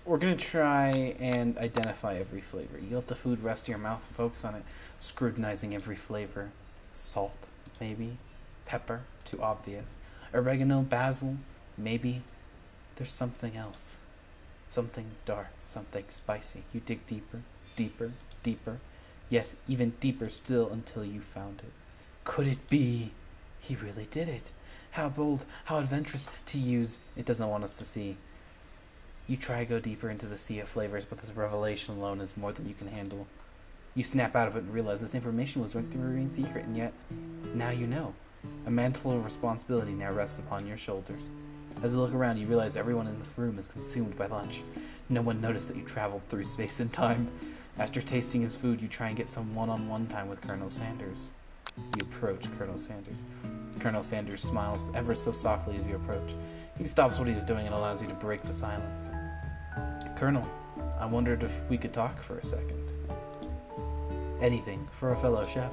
We're gonna try and identify every flavor. You let the food rest in your mouth and focus on it, scrutinizing every flavor. Salt, maybe. Pepper, too obvious. Oregano, basil, maybe. There's something else. Something dark, something spicy. You dig deeper, deeper, deeper. Yes, even deeper still until you found it. Could it be? He really did it. How bold, how adventurous to use. It doesn't want us to see. You try to go deeper into the sea of flavors, but this revelation alone is more than you can handle. You snap out of it and realize this information was meant to remain secret, and yet, now you know. A mantle of responsibility now rests upon your shoulders. As you look around, you realize everyone in the room is consumed by lunch. No one noticed that you traveled through space and time. After tasting his food, you try and get some one-on-one time with Colonel Sanders. You approach Colonel Sanders. Colonel Sanders smiles ever so softly as you approach. He stops what he is doing and allows you to break the silence. Colonel, I wondered if we could talk for a second. Anything for a fellow chef.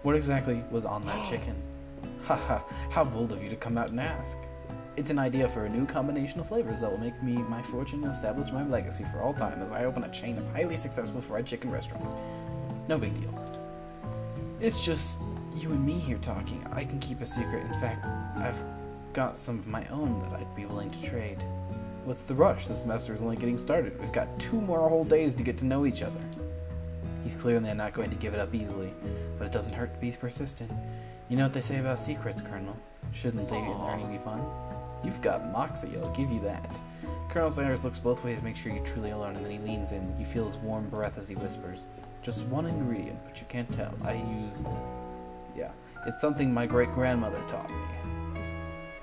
What exactly was on that chicken? Haha, how bold of you to come out and ask. It's an idea for a new combination of flavors that will make me my fortune and establish my legacy for all time as I open a chain of highly successful fried chicken restaurants. No big deal. It's just you and me here talking. I can keep a secret. In fact, I've got some of my own that I'd be willing to trade. What's the rush? This semester is only getting started. We've got 2 more whole days to get to know each other. He's clearly not going to give it up easily, but it doesn't hurt to be persistent. You know what they say about secrets, Colonel? Shouldn't they in learning be fun? You've got moxie, I'll give you that. Colonel Sanders looks both ways to make sure you're truly alone, and then he leans in. You feel his warm breath as he whispers. Just one ingredient, but you can't tell. It's something my great-grandmother taught me.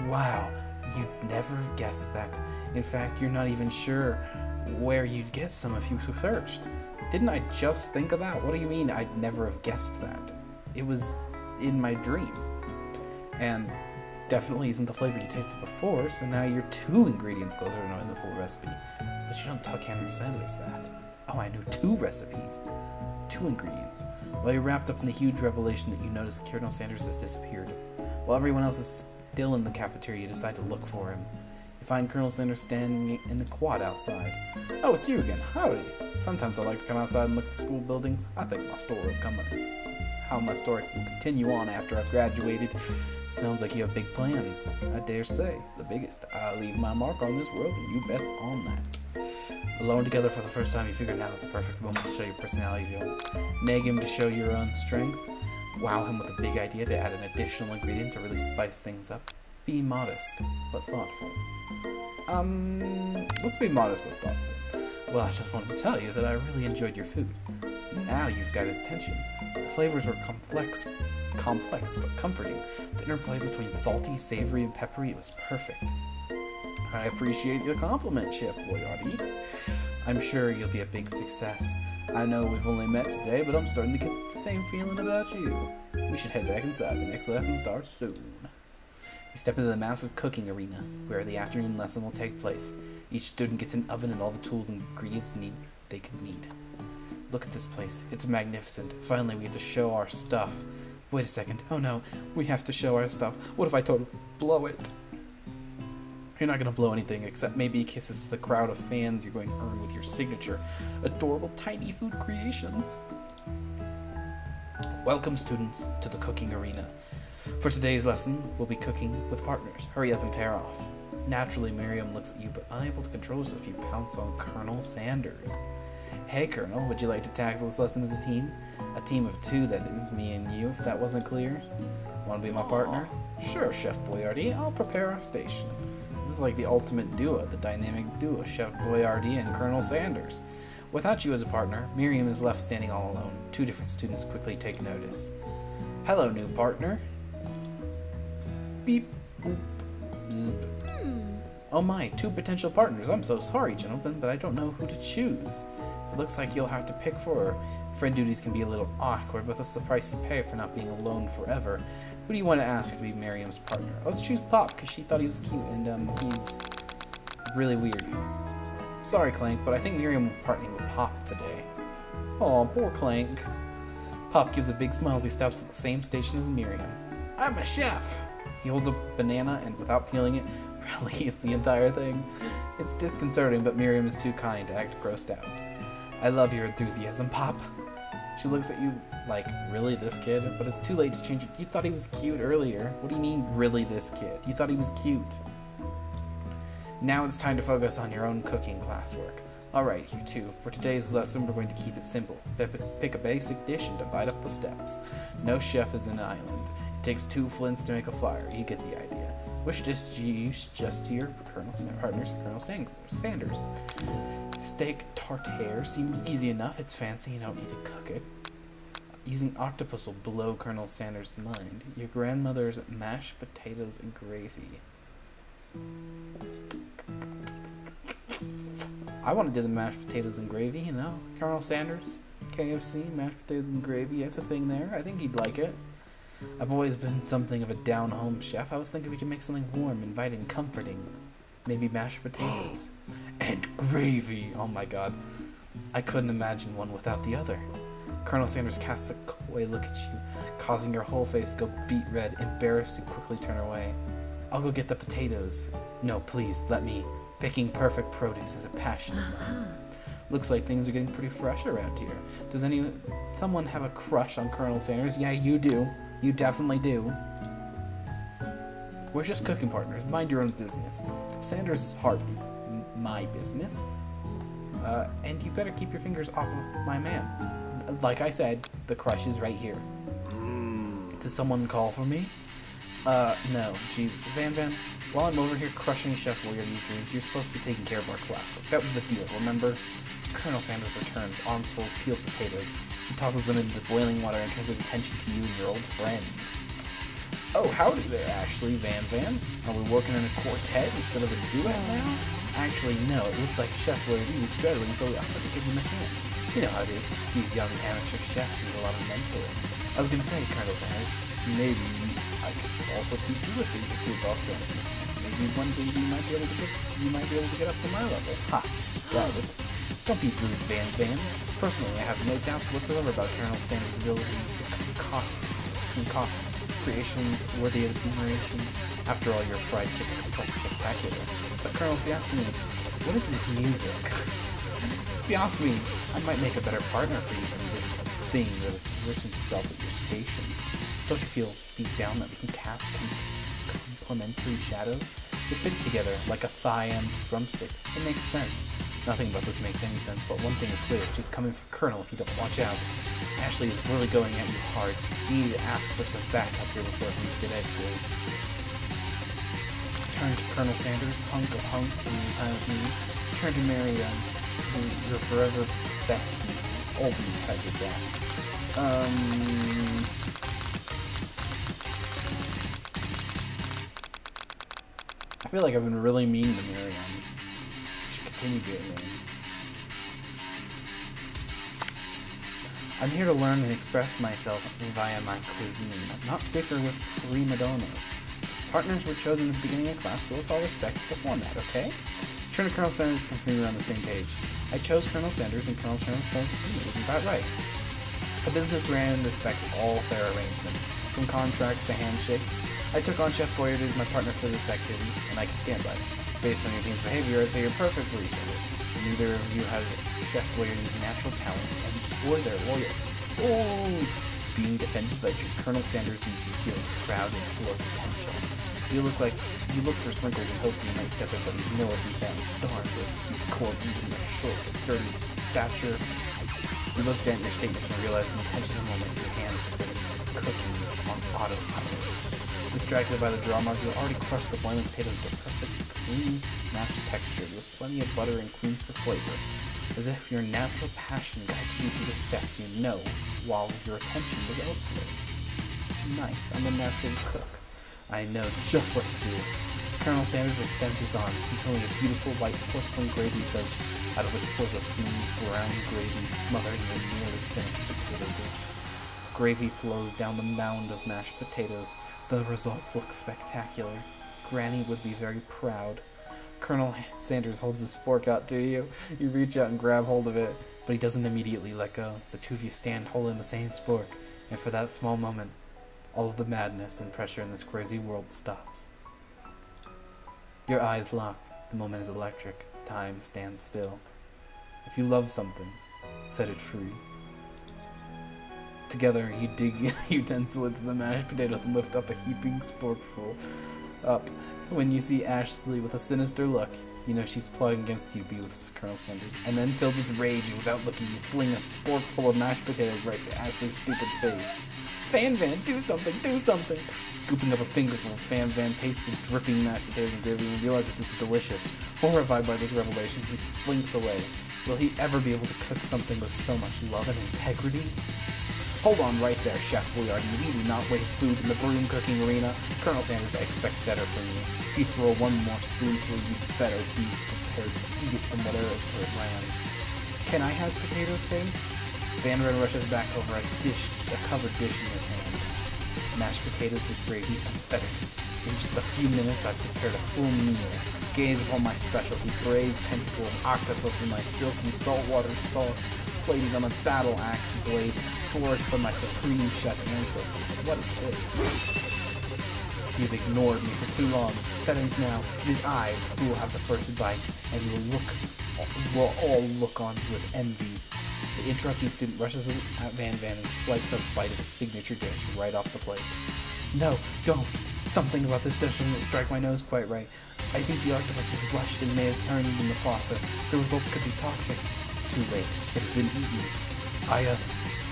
Wow, you'd never have guessed that. In fact, you're not even sure where you'd get some if you searched. Didn't I just think of that? What do you mean I'd never have guessed that? It was in my dream. And definitely isn't the flavor you tasted before, so now you're 2 ingredients closer to knowing the full recipe. But you don't tell Colonel Sanders that. Oh, I knew 2 recipes. 2 ingredients. While you're wrapped up in the huge revelation that you notice Colonel Sanders has disappeared. While everyone else is still in the cafeteria, you decide to look for him. You find Colonel Sanders standing in the quad outside. Oh, it's you again. Howdy. Sometimes I like to come outside and look at the school buildings. I think my story will continue on after I've graduated. Sounds like you have big plans. I dare say, the biggest. I'll leave my mark on this world, and you bet on that. Alone together for the first time, you figure now is the perfect moment to show your personality to him. Nag him to show your own strength. Wow him with a big idea to add an additional ingredient to really spice things up. Be modest, but thoughtful. Let's be modest but thoughtful. Well, I just wanted to tell you that I really enjoyed your food. Now you've got his attention. The flavors were complex but comforting. The interplay between salty, savory, and peppery was perfect. I appreciate your compliment, Chef Boyardee. I'm sure you'll be a big success. I know we've only met today, but I'm starting to get the same feeling about you. We should head back inside. The next lesson starts soon. You step into the massive cooking arena, where the afternoon lesson will take place. Each student gets an oven and all the tools and ingredients they could need. Look at this place. It's magnificent. Finally, we get to show our stuff. Wait a second. Oh no, we have to show our stuff. What if I totally blow it? You're not going to blow anything except maybe kisses to the crowd of fans you're going to earn with your signature adorable tiny food creations. Welcome, students, to the cooking arena. For today's lesson, we'll be cooking with partners. Hurry up and pair off. Naturally, Miriam looks at you, but unable to control herself, you pounce on Colonel Sanders. Hey, Colonel, would you like to tackle this lesson as a team? A team of 2, that is, me and you, if that wasn't clear. Want to be my partner? Sure, Chef Boyardee, I'll prepare our station. This is like the ultimate duo, the dynamic duo, Chef Boyardee and Colonel Sanders. Without you as a partner, Miriam is left standing all alone. 2 different students quickly take notice. Hello, new partner. Beep, boop, bzz. Oh my, 2 potential partners. I'm so sorry, gentlemen, but I don't know who to choose. It looks like you'll have to pick for her. Friend duties can be a little awkward, but that's the price you pay for not being alone forever. Who do you want to ask to be Miriam's partner? Let's choose Pop, because she thought he was cute, and he's really weird. Sorry, Clank, but I think Miriam will partner with Pop today. Aw, poor Clank. Pop gives a big smile as he stops at the same station as Miriam. I'm a chef! He holds a banana and, without peeling it, really is the entire thing. It's disconcerting, but Miriam is too kind to act grossed out. I love your enthusiasm, Pop. She looks at you like, really, this kid? But it's too late to change it. You thought he was cute earlier. What do you mean, really, this kid? You thought he was cute. Now it's time to focus on your own cooking classwork. Alright, you two. For today's lesson, we're going to keep it simple. Pick a basic dish and divide up the steps. No chef is an island. It takes 2 flints to make a fire. You get the idea. Which dish do you suggest to your partners, Colonel Sanders? Steak tartare seems easy enough. It's fancy. You don't need to cook it. Using octopus will blow Colonel Sanders' mind. Your grandmother's mashed potatoes and gravy. I want to do the mashed potatoes and gravy, you know. Colonel Sanders, KFC, mashed potatoes and gravy. That's a thing there. I think he'd like it. I've always been something of a down-home chef. I was thinking we could make something warm, inviting, comforting. Maybe mashed potatoes. And gravy! Oh my god. I couldn't imagine one without the other. Colonel Sanders casts a coy look at you, causing your whole face to go beet red. Embarrassed, you quickly turn away. I'll go get the potatoes. No, please, let me. Picking perfect produce is a passion of mine. Looks like things are getting pretty fresh around here. Does someone have a crush on Colonel Sanders? Yeah, you do. You definitely do. We're just cooking partners. Mind your own business. Sanders' heart is my business. And you better keep your fingers off of my man. Like I said, the crush is right here. Does someone call for me? No. Jeez. Van, while I'm over here crushing Chef Boyardee's dreams, you're supposed to be taking care of our classwork. That was the deal, remember? Colonel Sanders returns, arms full of peeled potatoes. He tosses them into the boiling water and turns his attention to you and your old friends. Oh, howdy there, Ashley, Van. Are we working in a quartet instead of a duet now? Actually, no. It looked like Chef Boyardee was struggling, so I thought to give him a hand. You know how it is. These young amateur chefs need a lot of mentoring. I was going to say, Colonel Sanders, maybe I could also teach you a thing or two about dancing. Maybe one day you might be able to get up to my level. Ha! Got it. Don't be rude, Van. Personally, I have no doubts whatsoever about Colonel Sanders' ability to concoct creations worthy of admiration. After all, your fried chicken is quite spectacular. But Colonel, if you ask me, what is this music? If you ask me, I might make a better partner for you than this thing that has positioned itself at your station. Don't you feel deep down that we can cast complementary shadows? They fit together like a thigh and drumstick. It makes sense. Nothing about this makes any sense, but one thing is clear. It's just coming from Colonel if you don't watch out. Ashley is really going at you hard. You need to ask for some backup here before things get edgy. Turn to Colonel Sanders, hunk of hunks and kind of me. Turn to Marianne, your forever bestie. Always has your back. I feel like I've been really mean to Marianne. I should continue being mean. I'm here to learn and express myself via my cuisine, not bicker with prima donnas. Partners were chosen at the beginning of class, so let's all respect the format, okay? Turn to Colonel Sanders and confirm we're on the same page. I chose Colonel Sanders, and Colonel Sanders said, isn't that right? A business wherein respects all fair arrangements, from contracts to handshakes. I took on Chef Boyardee as my partner for this activity, and I can stand by it. Based on your team's behavior, I'd say you're perfect for each other. Neither of you has Chef Boyardee's natural talent, or their loyalty. Oh! Being defended by Colonel Sanders leaves you feeling proud and full of potential. You look for sprinkles and hopes that you might step in, but he's nowhere to be found. Darn those cute corgis and their short, sturdy stature. You looked at your statement and realized in the tension of the moment your hands had been cooking on autopilot. Distracted by the draw mark, you already crushed the boiling potatoes to perfect, clean, mashed texture with plenty of butter and cream for flavor. As if your natural passion guides you through the steps you know while your attention was elsewhere. Nice, I'm a natural cook. I know just what to do. Colonel Sanders extends his arm. He's holding a beautiful white porcelain gravy plate, out of which pours a smooth brown gravy smothering the nearly finished potato dish. Gravy flows down the mound of mashed potatoes. The results look spectacular. Granny would be very proud. Colonel Sanders holds his spork out to you. You reach out and grab hold of it, but he doesn't immediately let go. The two of you stand holding the same spork, and for that small moment, all of the madness and pressure in this crazy world stops. Your eyes lock. The moment is electric. Time stands still. If you love something, set it free. Together, you dig a utensil into the mashed potatoes and lift up a heaping sporkful. Up. When you see Ashley with a sinister look, you know she's plotting against you, with Colonel Sanders. And then, filled with rage and without looking, you fling a sporkful of mashed potatoes right to Ashley's stupid face. Fan Van, do something, do something! Scooping up a fingerful, Fan Van tastes the dripping mashed potatoes and gravy and realizes it's delicious. Horrified by this revelation, he slinks away. Will he ever be able to cook something with so much love and integrity? Hold on right there, Chef Boyardee. We do not waste food in the broom cooking arena. Colonel Sanders, I expect better from you. If you throw one more spoonful, you'd better be prepared to eat it from whatever it lands. Can I have potatoes, face? Van Red rushes back over a covered dish in his hand. Mashed potatoes with gravy confetti. In just a few minutes, I've prepared a full meal. Gaze upon my specialty, braised tentacle of octopus in my silky saltwater sauce, plated on a battle axe blade, forged from my supreme chef ancestors. What is this? You've ignored me for too long. That ends now. It is I who will have the first bite, and you will all look on with envy. The interrupting student rushes at Van and swipes a bite of his signature dish right off the plate. No, don't. Something about this dish doesn't strike my nose quite right. I think the octopus was rushed and may have turned in the process. The results could be toxic. Too late. It has been eaten. I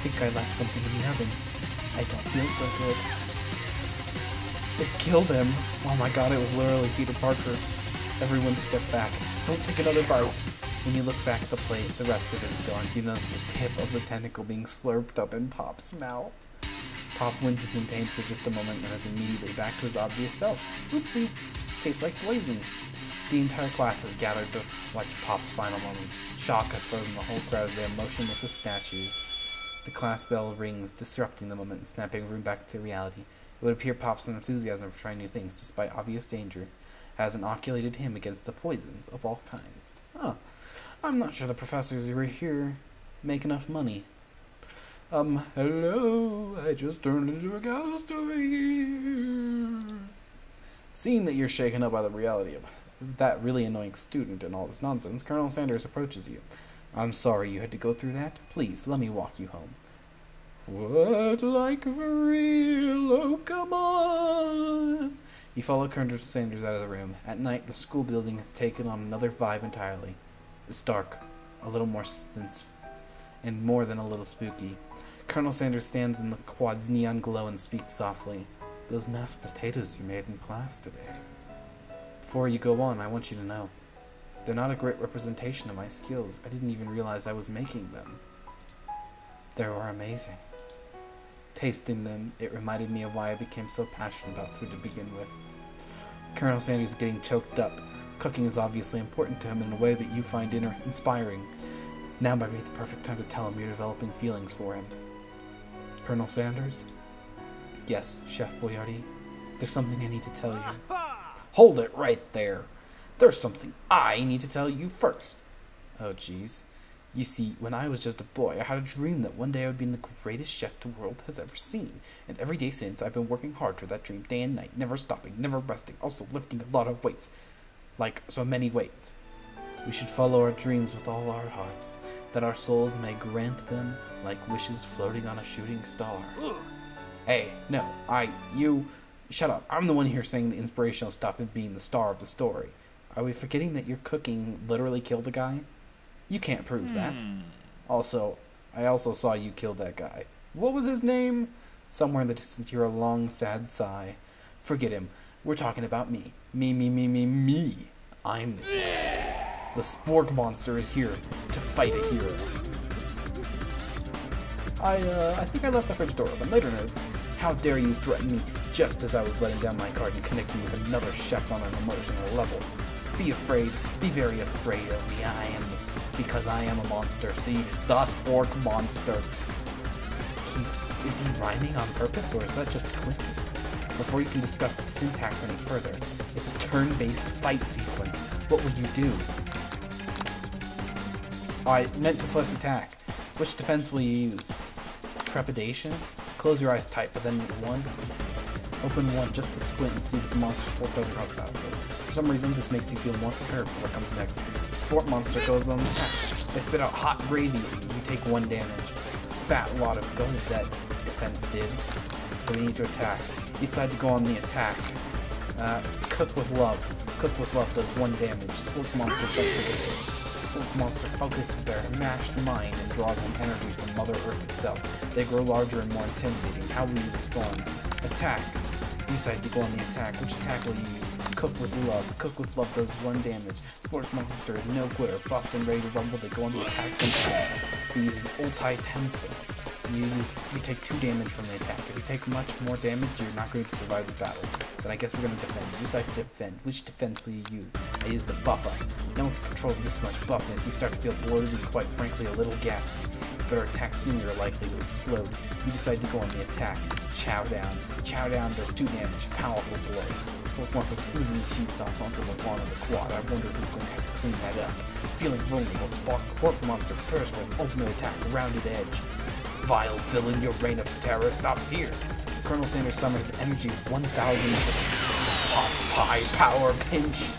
think I left something in the oven. I don't feel so good. It killed him. Oh my god, it was literally Peter Parker. Everyone step back. Don't take another bite. When you look back at the plate, the rest of it is gone. You notice the tip of the tentacle being slurped up in Pop's mouth. Pop winces in pain for just a moment and is immediately back to his obvious self. Oopsie. Tastes like poison. The entire class has gathered to watch Pop's final moments. Shock has frozen the whole crowd as they are motionless as statues. The class bell rings, disrupting the moment and snapping everyone back to reality. It would appear Pop's enthusiasm for trying new things, despite obvious danger, has inoculated him against the poisons of all kinds. Huh. I'm not sure the professors who are here make enough money. Hello, I just turned into a ghost over here. Seeing that you're shaken up by the reality of that really annoying student and all this nonsense, Colonel Sanders approaches you. I'm sorry you had to go through that. Please, let me walk you home. What, like for real? Oh, come on! You follow Colonel Sanders out of the room. At night, the school building has taken on another vibe entirely. It's dark, a little more and more than a little spooky. Colonel Sanders stands in the quad's neon glow and speaks softly. Those mashed potatoes you made in class today. Before you go on, I want you to know. They're not a great representation of my skills. I didn't even realize I was making them. They were amazing. Tasting them, it reminded me of why I became so passionate about food to begin with. Colonel Sanders is getting choked up. Cooking is obviously important to him in a way that you find inspiring. Now might be the perfect time to tell him you're developing feelings for him. Colonel Sanders? Yes, Chef Boyardee. There's something I need to tell you. Hold it right there. There's something I need to tell you first. Oh, jeez. You see, when I was just a boy, I had a dream that one day I would be the greatest chef the world has ever seen. And every day since, I've been working hard toward that dream, day and night, never stopping, never resting, also lifting a lot of weights. Like so many weights. We should follow our dreams with all our hearts, that our souls may grant them like wishes floating on a shooting star. Hey, no, you, shut up. I'm the one here saying the inspirational stuff and being the star of the story. Are we forgetting that your cooking literally killed a guy? You can't prove that. Also, I also saw you kill that guy. What was his name? Somewhere in the distance you hear a long, sad sigh. Forget him. We're talking about me. Me. I'm the hero. The Spork Monster is here to fight a hero. I think I left the fridge door open. Later, nerds. How dare you threaten me just as I was letting down my guard and connecting with another chef on an emotional level. Be afraid. Be very afraid of me. Because I am a monster. See? The Spork Monster. Is he rhyming on purpose, or is that just coincidence? Before you can discuss the syntax any further, it's a turn-based fight sequence. What will you do? I meant to press attack. Which defense will you use? Trepidation? Close your eyes tight, but then one. Open one just to squint and see what the monster's fork does across the battlefield. some reason, this makes you feel more prepared for what comes next. Spork Monster goes on the attack. They spit out hot gravy. You take 1 damage. Fat wad of gold that defense did. But we need to attack. Decide to go on the attack. Cook with Love. Cook with Love does 1 damage. Spork Monster does ridiculous. Spork Monster focuses their mashed mind and draws in energy from Mother Earth itself. They grow larger and more intimidating. How will you respond? Attack. You decide to go on the attack. Which attack will you use? Cook with Love. Cook with Love does 1 damage. Spork Monster is no quitter. Buffed and ready to rumble. They go on the attack. He uses Ulti Tensei. You take 2 damage from the attack. If you take much more damage, you're not going to survive the battle. Then I guess we're going to defend. You decide to defend. Which defense will you use? I use the buff up. Now with control of this much buffness, you start to feel bloated and quite frankly a little gassy. If you better attack soon, you're likely to explode. You decide to go on the attack. Chow Down. Chow Down does 2 damage. Powerful blow. Spork wants of oozing cheese sauce onto the lawn of the quad. I wonder who's going to have to clean that up. Feeling vulnerable, Spork Monster prepares for its ultimate attack, Rounded Edge. Vile villain, your reign of terror stops here. Colonel Sanders summons the energy of 1,000 Pot Pie Power Pinch.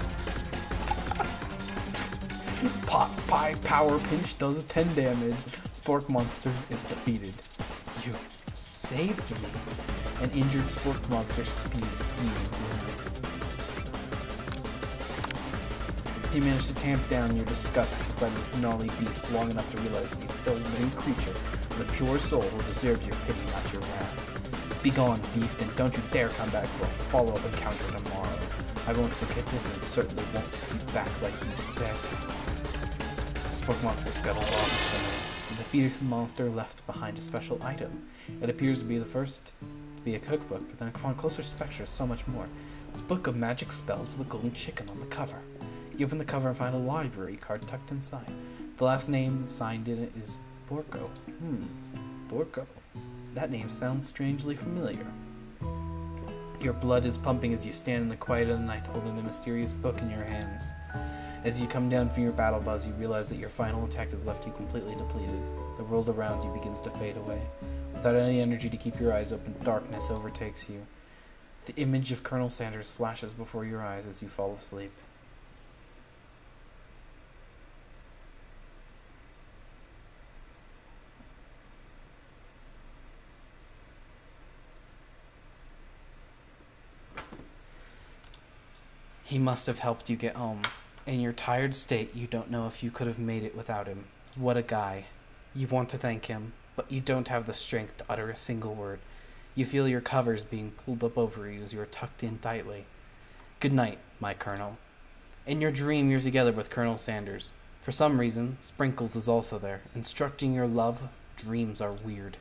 Pot Pie Power Pinch does 10 damage. Spork Monster is defeated. You saved me. An injured Spork Monster spews steam into the night. He managed to tamp down your disgust at the sight of this gnarly beast long enough to realize that he's still a living creature with a pure soul who deserves your pity, not your wrath. Begone, beast, and don't you dare come back for a follow-up encounter tomorrow. I won't forget this and certainly won't be back like you said. Spork Monster scuttles off into the night. The defeated monster left behind a special item. It appears to be the first to be a cookbook, but then upon closer inspection, so much more. It's a book of magic spells with a golden chicken on the cover. You open the cover and find a library card tucked inside. The last name signed in it is Borko. Borko. That name sounds strangely familiar. Your blood is pumping as you stand in the quiet of the night holding the mysterious book in your hands. As you come down from your battle buzz, you realize that your final attack has left you completely depleted. The world around you begins to fade away. Without any energy to keep your eyes open, darkness overtakes you. The image of Colonel Sanders flashes before your eyes as you fall asleep. He must have helped you get home. In your tired state, you don't know if you could have made it without him. What a guy. You want to thank him, but you don't have the strength to utter a single word. You feel your covers being pulled up over you as you are tucked in tightly. Good night, my Colonel. In your dream, you're together with Colonel Sanders. For some reason, Sprinkles is also there, instructing your love. Dreams are weird.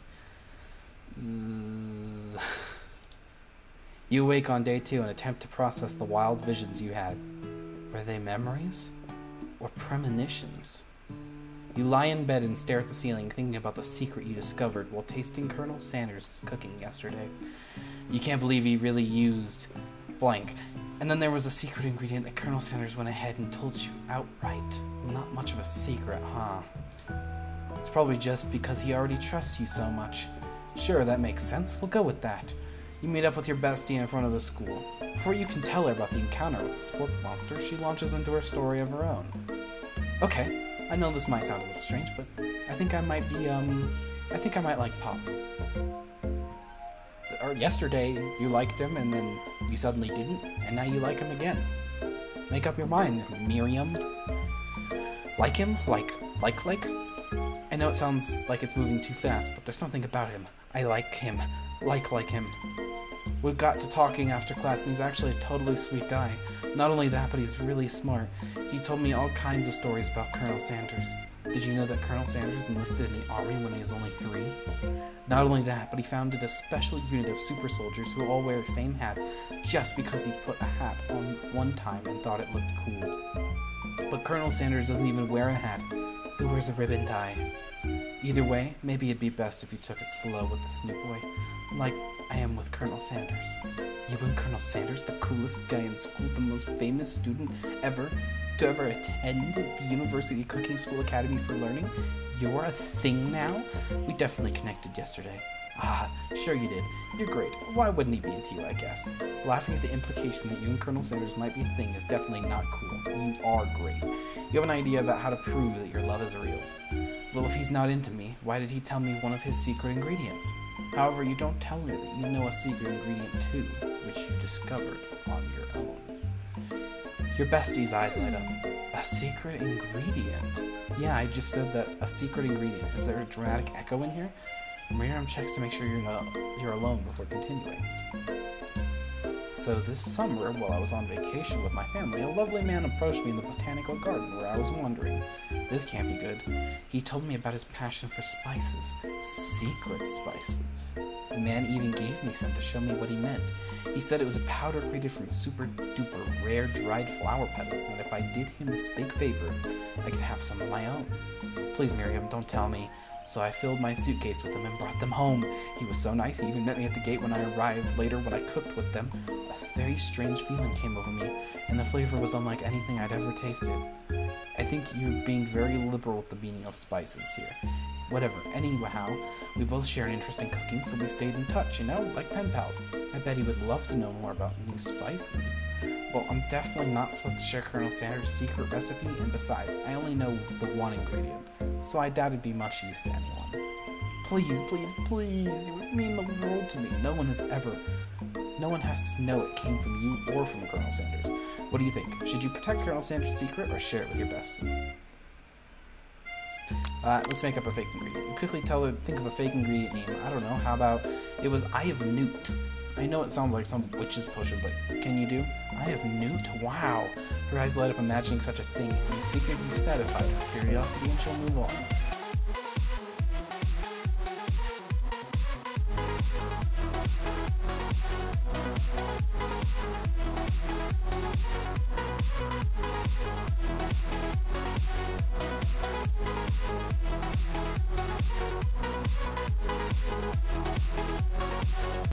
Zzz. You awake on day 2 and attempt to process the wild visions you had. Were they memories? Or premonitions? You lie in bed and stare at the ceiling, thinking about the secret you discovered while tasting Colonel Sanders' cooking yesterday. You can't believe he really used blank. And then there was a secret ingredient that Colonel Sanders went ahead and told you outright. Not much of a secret, huh? It's probably just because he already trusts you so much. Sure, that makes sense. We'll go with that. You meet up with your bestie in front of the school. Before you can tell her about the encounter with the Spork Monster, she launches into her story of her own. Okay, I know this might sound a little strange, but I think I might like Pop. Or yesterday, you liked him, and then you suddenly didn't, and now you like him again. Make up your mind, Miriam. Like him? Like? I know it sounds like it's moving too fast, but there's something about him. I like him. Like him. We got to talking after class, and he's actually a totally sweet guy. Not only that, but he's really smart. He told me all kinds of stories about Colonel Sanders. Did you know that Colonel Sanders enlisted in the army when he was only 3? Not only that, but he founded a special unit of super soldiers who all wear the same hat just because he put a hat on one time and thought it looked cool. But Colonel Sanders doesn't even wear a hat. He wears a ribbon tie. Either way, maybe it'd be best if you took it slow with this new boy, like I am with Colonel Sanders. You and Colonel Sanders, the coolest guy in school, the most famous student ever to ever attend the University Cooking School Academy for Learning, you're a thing now? We definitely connected yesterday. Ah, sure you did. You're great. Why wouldn't he be into you, I guess? Laughing at the implication that you and Colonel Sanders might be a thing is definitely not cool. You are great. You have an idea about how to prove that your love is real. Well, if he's not into me, why did he tell me one of his secret ingredients? However, you don't tell me that you know a secret ingredient too, which you discovered on your own. Your bestie's eyes light up. A secret ingredient? Yeah, I just said that. A secret ingredient. Is there a dramatic echo in here? Miriam checks to make sure you're alone before continuing. So this summer, while I was on vacation with my family, a lovely man approached me in the botanical garden where I was wandering. This can't be good. He told me about his passion for spices. Secret spices. The man even gave me some to show me what he meant. He said it was a powder created from super duper rare dried flower petals, and that if I did him this big favor, I could have some of my own. Please, Miriam, don't tell me. So I filled my suitcase with them and brought them home. He was so nice, he even met me at the gate when I arrived. Later, when I cooked with them, a very strange feeling came over me, and the flavor was unlike anything I'd ever tasted. I think you're being very liberal with the meaning of spices here. Whatever, anyhow, we both share an interest in cooking, so we stayed in touch, like pen pals. I bet he would love to know more about new spices. Well, I'm definitely not supposed to share Colonel Sanders' secret recipe, and besides, I only know the one ingredient, so I doubt it'd be much use to anyone. Please, please, please, it would mean the world to me. No one has to know it came from you or from Colonel Sanders. What do you think? Should you protect Colonel Sanders' secret or share it with your bestie? Let's make up a fake ingredient. You quickly think of a fake ingredient name. I don't know, how about, it was Eye of Newt. I know it sounds like some witch's potion, but can you do? Eye of Newt? Wow. Her eyes light up imagining such a thing, and you figure you've satisfied her curiosity and she'll move on.